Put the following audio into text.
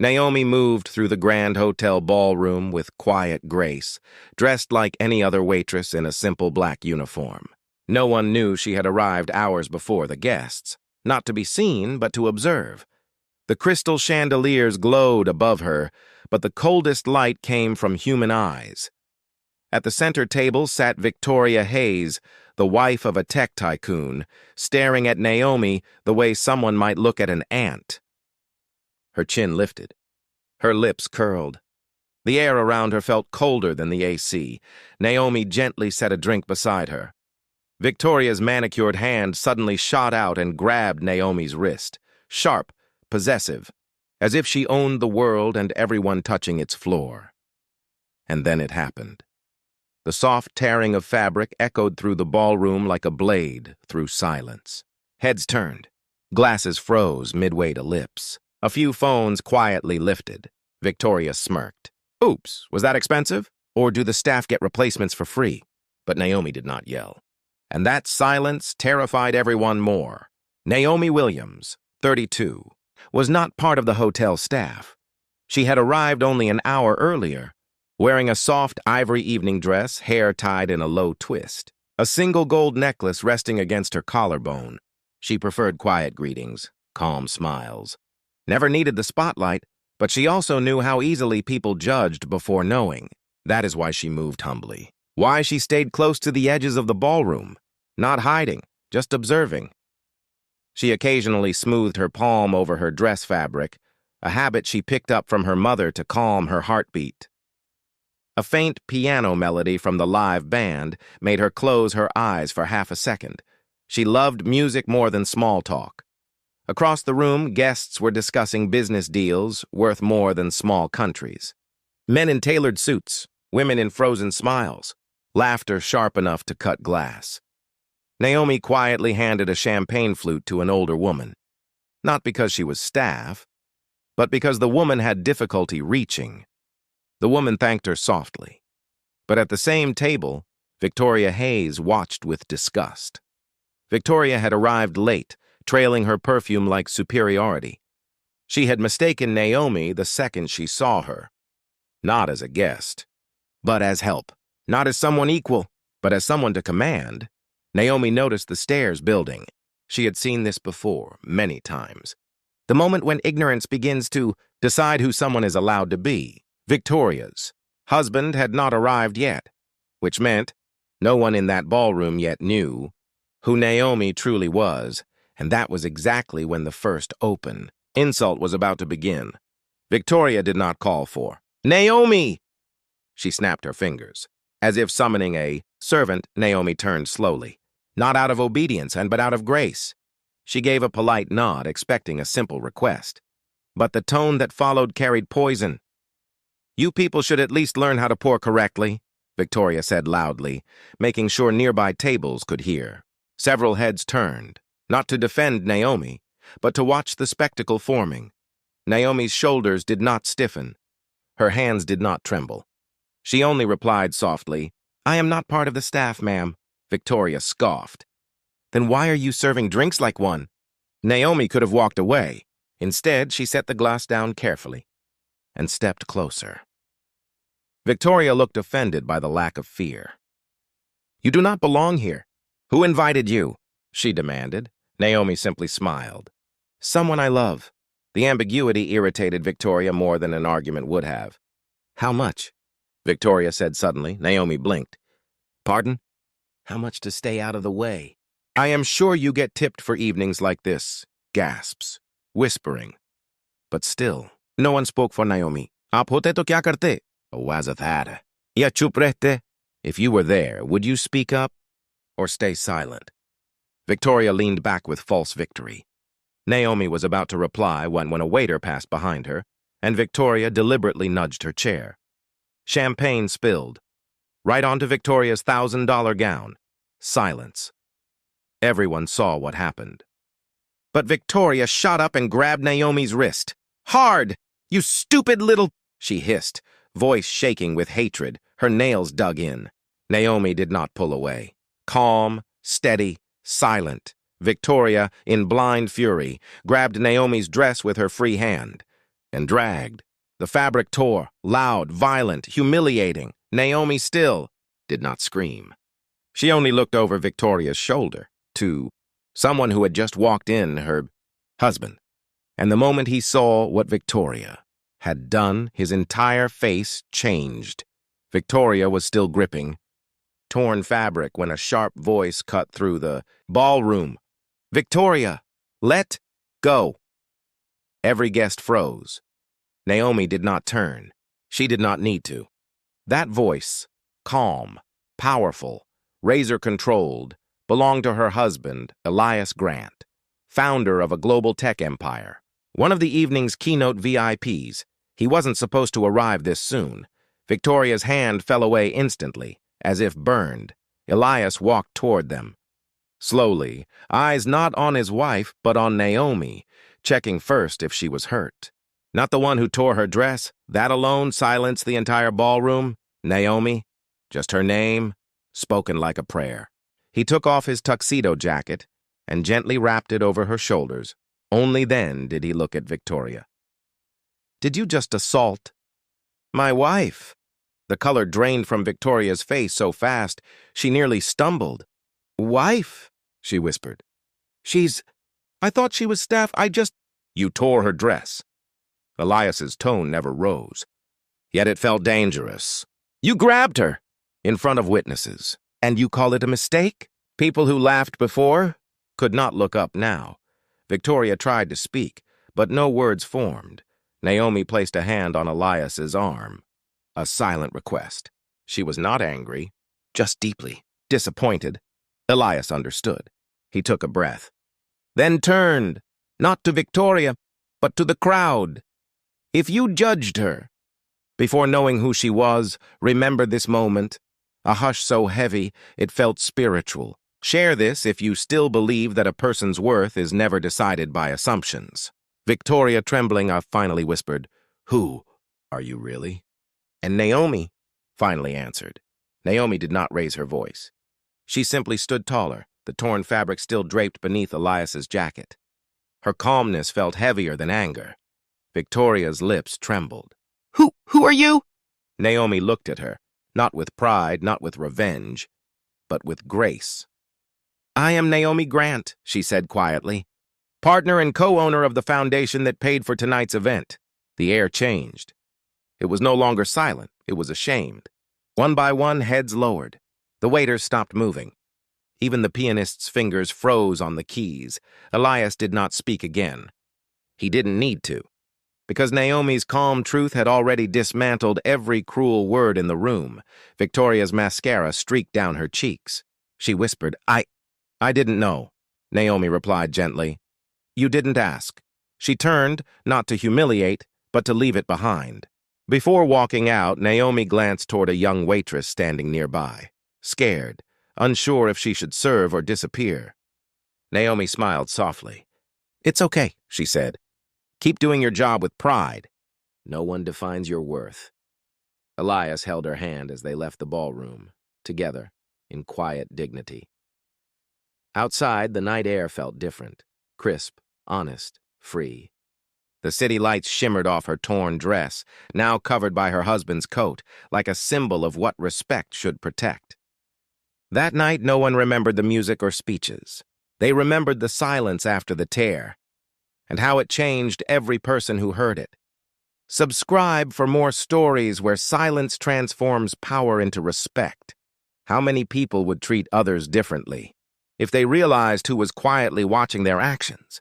Naomi moved through the grand hotel ballroom with quiet grace, dressed like any other waitress in a simple black uniform. No one knew she had arrived hours before the guests, not to be seen, but to observe. The crystal chandeliers glowed above her, but the coldest light came from human eyes. At the center table sat Victoria Hayes, the wife of a tech tycoon, staring at Naomi the way someone might look at an ant. Her chin lifted. Her lips curled. The air around her felt colder than the AC. Naomi gently set a drink beside her. Victoria's manicured hand suddenly shot out and grabbed Naomi's wrist, sharp, possessive, as if she owned the world and everyone touching its floor. And then it happened. The soft tearing of fabric echoed through the ballroom like a blade through silence. Heads turned. Glasses froze midway to lips. A few phones quietly lifted. Victoria smirked. Oops, was that expensive? Or do the staff get replacements for free? But Naomi did not yell. And that silence terrified everyone more. Naomi Williams, 32, was not part of the hotel staff. She had arrived only an hour earlier, wearing a soft ivory evening dress, hair tied in a low twist, a single gold necklace resting against her collarbone. She preferred quiet greetings, calm smiles. Never needed the spotlight, but she also knew how easily people judged before knowing. That is why she moved humbly. Why she stayed close to the edges of the ballroom, not hiding, just observing. She occasionally smoothed her palm over her dress fabric, a habit she picked up from her mother to calm her heartbeat. A faint piano melody from the live band made her close her eyes for half a second. She loved music more than small talk. Across the room, guests were discussing business deals worth more than small countries. Men in tailored suits, women in frozen smiles, laughter sharp enough to cut glass. Naomi quietly handed a champagne flute to an older woman. Not because she was staff, but because the woman had difficulty reaching. The woman thanked her softly. But at the same table, Victoria Hayes watched with disgust. Victoria had arrived late, trailing her perfume like superiority. She had mistaken Naomi the second she saw her. Not as a guest, but as help. Not as someone equal, but as someone to command. Naomi noticed the stairs building. She had seen this before, many times. The moment when ignorance begins to decide who someone is allowed to be. Victoria's husband had not arrived yet, which meant no one in that ballroom yet knew who Naomi truly was, and that was exactly when the first open insult was about to begin. Victoria did not call for Naomi! She snapped her fingers. As if summoning a servant, Naomi turned slowly, not out of obedience but out of grace. She gave a polite nod, expecting a simple request. But the tone that followed carried poison. You people should at least learn how to pour correctly, Victoria said loudly, making sure nearby tables could hear. Several heads turned, not to defend Naomi, but to watch the spectacle forming. Naomi's shoulders did not stiffen. Her hands did not tremble. She only replied softly, I am not part of the staff, ma'am. Victoria scoffed. Then why are you serving drinks like one? Naomi could have walked away. Instead, she set the glass down carefully and stepped closer. Victoria looked offended by the lack of fear. You do not belong here. Who invited you? She demanded. Naomi simply smiled. Someone I love. The ambiguity irritated Victoria more than an argument would have. How much? Victoria said suddenly. Naomi blinked. Pardon? How much to stay out of the way? I am sure you get tipped for evenings like this. Gasps. Whispering. But still, no one spoke for Naomi. Aap hote to kya karte? Wazathat. Ya chup rehte? If you were there, would you speak up or stay silent? Victoria leaned back with false victory. Naomi was about to reply when a waiter passed behind her, and Victoria deliberately nudged her chair. Champagne spilled. Right onto Victoria's $1,000 gown. Silence. Everyone saw what happened. But Victoria shot up and grabbed Naomi's wrist. Hard! You stupid little... She hissed, voice shaking with hatred, her nails dug in. Naomi did not pull away. Calm, steady, silent. Victoria, in blind fury, grabbed Naomi's dress with her free hand. and dragged. The fabric tore, loud, violent, humiliating. Naomi still did not scream. She only looked over Victoria's shoulder to someone who had just walked in, her husband. And the moment he saw what Victoria had done, his entire face changed. Victoria was still gripping torn fabric when a sharp voice cut through the ballroom. "Victoria, let go." Every guest froze. Naomi did not turn. She did not need to. That voice, calm, powerful, razor-controlled, belonged to her husband, Elias Grant, founder of a global tech empire. One of the evening's keynote VIPs. He wasn't supposed to arrive this soon. Victoria's hand fell away instantly, as if burned. Elias walked toward them. Slowly, eyes not on his wife, but on Naomi, checking first if she was hurt. Not the one who tore her dress. That alone silenced the entire ballroom. Naomi, just her name, spoken like a prayer. He took off his tuxedo jacket and gently wrapped it over her shoulders. Only then did he look at Victoria. "Did you just assault my wife?" The color drained from Victoria's face so fast, she nearly stumbled. "Wife?" she whispered. I thought she was staff. You tore her dress." Elias's tone never rose. Yet it felt dangerous. "You grabbed her in front of witnesses, and you call it a mistake?" People who laughed before could not look up now. Victoria tried to speak, but no words formed. Naomi placed a hand on Elias's arm. A silent request. She was not angry, just deeply disappointed. Elias understood. He took a breath, then turned, not to Victoria, but to the crowd. "If you judged her before knowing who she was, remember this moment." A hush so heavy it felt spiritual. Share this if you still believe that a person's worth is never decided by assumptions. Victoria, trembling, finally whispered, "Who are you really?" And Naomi finally answered. Naomi did not raise her voice. She simply stood taller, the torn fabric still draped beneath Elias's jacket. Her calmness felt heavier than anger. Victoria's lips trembled. Who are you?" Naomi looked at her, not with pride, not with revenge, but with grace. "I am Naomi Grant," she said quietly, "partner and co-owner of the foundation that paid for tonight's event." The air changed. It was no longer silent, it was ashamed. One by one, heads lowered. The waiters stopped moving. Even the pianist's fingers froze on the keys. Elias did not speak again. He didn't need to, because Naomi's calm truth had already dismantled every cruel word in the room. Victoria's mascara streaked down her cheeks. She whispered, I didn't know," Naomi replied gently. "You didn't ask." She turned, not to humiliate, but to leave it behind. Before walking out, Naomi glanced toward a young waitress standing nearby, scared, unsure if she should serve or disappear. Naomi smiled softly. "It's okay," she said. "Keep doing your job with pride. No one defines your worth." Elias held her hand as they left the ballroom, together, in quiet dignity. Outside, the night air felt different, crisp, honest, free. The city lights shimmered off her torn dress, now covered by her husband's coat, like a symbol of what respect should protect. That night, no one remembered the music or speeches. They remembered the silence after the tear, and how it changed every person who heard it. Subscribe for more stories where silence transforms power into respect. How many people would treat others differently if they realized who was quietly watching their actions?